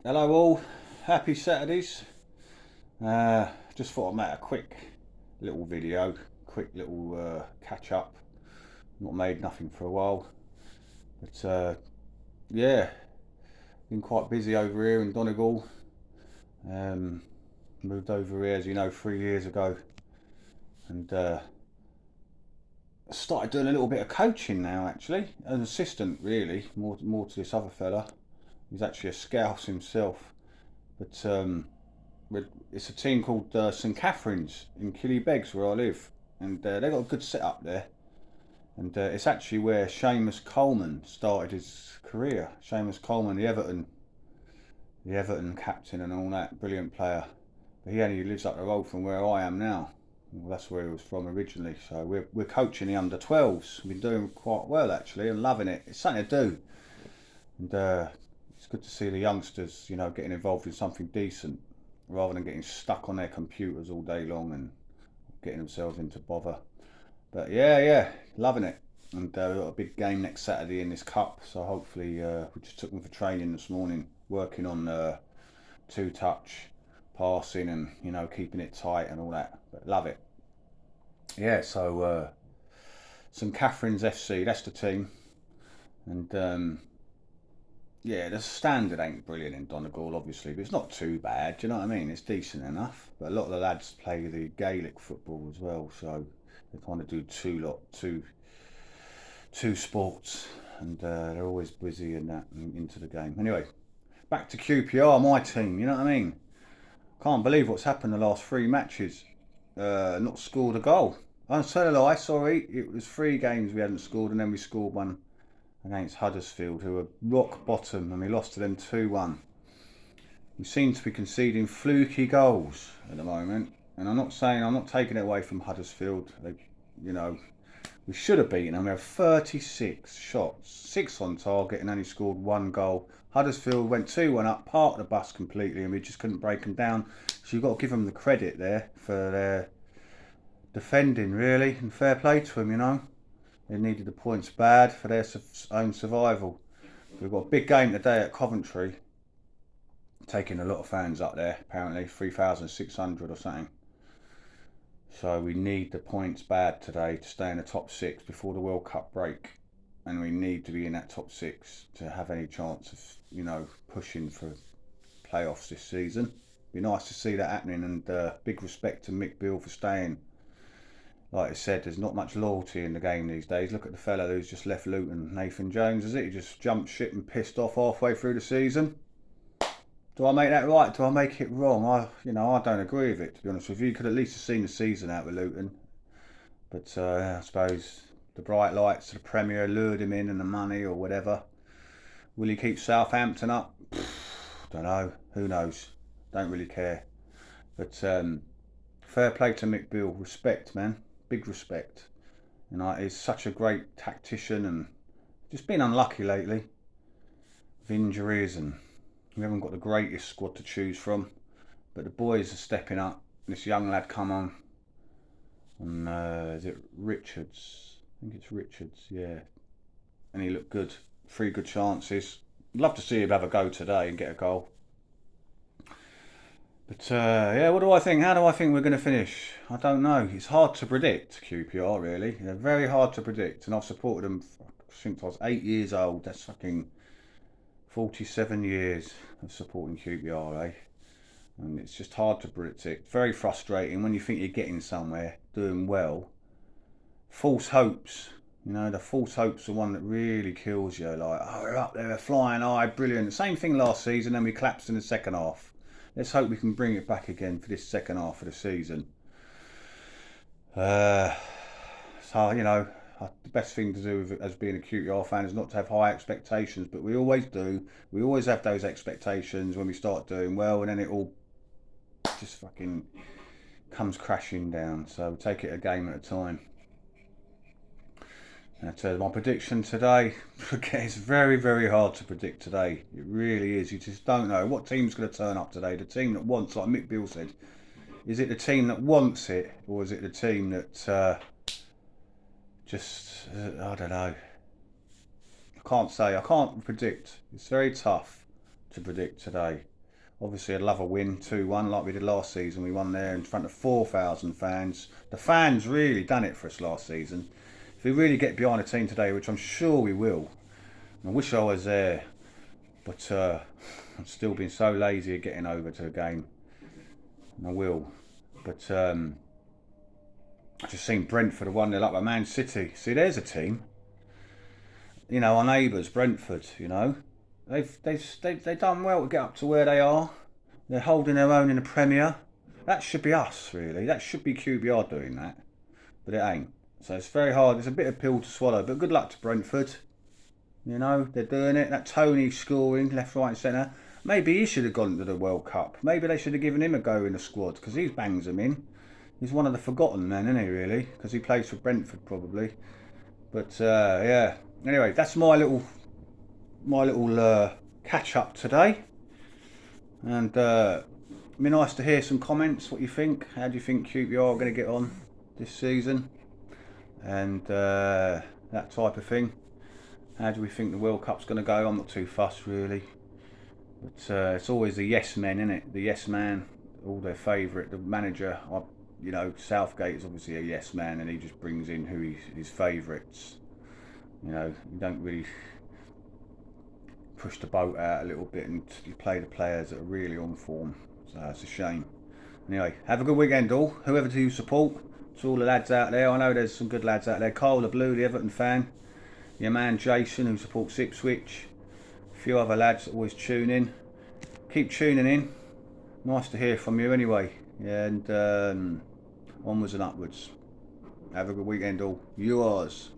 Hello all, happy Saturdays. Just thought I'd make a quick little video, quick little catch up. Not made nothing for a while, but yeah, been quite busy over here in Donegal. Um, Moved over here, as you know, 3 years ago, and started doing a little bit of coaching now. Actually, as an assistant, really, more to this other fella. He's actually a scout himself, but it's a team called St Catherine's in Killybegs where I live, and they've got a good setup there. And it's actually where Seamus Coleman started his career. Seamus Coleman, the Everton captain and all that, brilliant player. But he only lives up the road from where I am now. Well, that's where he was from originally. So we're coaching the under 12s. We've been doing quite well actually, and loving it. It's something to do, and it's good to see the youngsters, getting involved in something decent rather than getting stuck on their computers all day long and getting themselves into bother. But yeah, loving it. And we've got a big game next Saturday in this cup, so hopefully we just took them for training this morning, working on two touch passing and keeping it tight and all that. But love it. Yeah, so St Catherine's FC, that's the team, and yeah, the standard ain't brilliant in Donegal, obviously, but it's not too bad. Do you know what I mean? It's decent enough. But a lot of the lads play the Gaelic football as well, so they kind of do two sports, and they're always busy in that and into the game. Anyway, back to QPR, my team. You know what I mean? Can't believe what's happened the last three matches. Not scored a goal. I'm so lie. Sorry, it was three games we hadn't scored, and then we scored one against Huddersfield, who were rock bottom, and we lost to them 2-1. We seem to be conceding fluky goals at the moment, and I'm not taking it away from Huddersfield. You know, we should have beaten them. We have 36 shots, six on target, and only scored one goal. Huddersfield went 2-1 up, parked the bus completely, and we just couldn't break them down. So you've got to give them the credit there for their defending, really, and fair play to them. They needed the points bad for their own survival. We've got a big game today at Coventry, taking a lot of fans up there, apparently 3,600 or something. So we need the points bad today to stay in the top six before the World Cup break. And we need to be in that top six to have any chance of, pushing for playoffs this season. Be nice to see that happening, and big respect to Mick Beale for staying. Like I said, there's not much loyalty in the game these days. Look at the fella who's just left Luton, Nathan Jones, is it? He just jumped ship and pissed off halfway through the season. Do I make that right? Do I make it wrong? I don't agree with it. To be honest with you, you could at least have seen the season out with Luton. But I suppose the bright lights of the Premier lured him in, and the money or whatever. Will he keep Southampton up? Don't know. Who knows? Don't really care. But fair play to Mick Beale. Respect, man. Big respect. He's such a great tactician, and just been unlucky lately with injuries, and we haven't got the greatest squad to choose from. But the boys are stepping up. This young lad come on, and is it Richards? I think it's Richards, yeah. And he looked good. Three good chances. I'd love to see him have a go today and get a goal. But yeah, what do I think? How do I think we're going to finish? I don't know. It's hard to predict, QPR, really. They're very hard to predict, and I've supported them since I was 8 years old. That's fucking 47 years of supporting QPR, eh? And it's just hard to predict it. Very frustrating when you think you're getting somewhere, doing well. False hopes. The false hopes are one that really kills you. Like, oh, we're up there, we're flying high, brilliant. Same thing last season, then we collapsed in the second half. Let's hope we can bring it back again for this second half of the season. So, the best thing to do as being a QPR fan is not to have high expectations, but we always do. We always have those expectations when we start doing well, and then it all just fucking comes crashing down. So take it a game at a time. And my prediction today, it's very, very hard to predict today. It really is. You just don't know what team's going to turn up today. The team that wants, like Mick Beale said, is it the team that wants it, or is it the team that I don't know. I can't say. I can't predict. It's very tough to predict today. Obviously, I'd love a win, 2-1, like we did last season. We won there in front of 4,000 fans. The fans really done it for us last season. If we really get behind the team today, which I'm sure we will, I wish I was there, but I've still been so lazy at getting over to a game. And I will. But I just seen Brentford have won. They're like Man City. See, there's a team. You know, our neighbours, Brentford. You know, they've done well to get up to where they are. They're holding their own in the Premier. That should be us, really. That should be QBR doing that, but it ain't. So it's very hard. It's a bit of a pill to swallow. But good luck to Brentford. You know, they're doing it. That Tony scoring left, right, and centre. Maybe he should have gone to the World Cup. Maybe they should have given him a go in the squad because he bangs them in. He's one of the forgotten men, isn't he, really? Because he plays for Brentford, probably. But, yeah. Anyway, that's my little catch up today. And it'd be nice to hear some comments, what you think. How do you think QPR are going to get on this season? And that type of thing. How do we think the World Cup's going to go? I'm not too fussed, really. But it's always the yes men, isn't it? The yes man, all their favourite. The manager, you know, Southgate is obviously a yes man, and he just brings in his favourites. You know, you don't really push the boat out a little bit and you play the players that are really on form. So it's a shame. Anyway, have a good weekend all. Whoever you support, to all the lads out there. I know there's some good lads out there. Carl the Blue, the Everton fan. Your man Jason, who supports Ipswich. A few other lads that always tune in. Keep tuning in. Nice to hear from you anyway. And onwards and upwards. Have a good weekend all. Yours.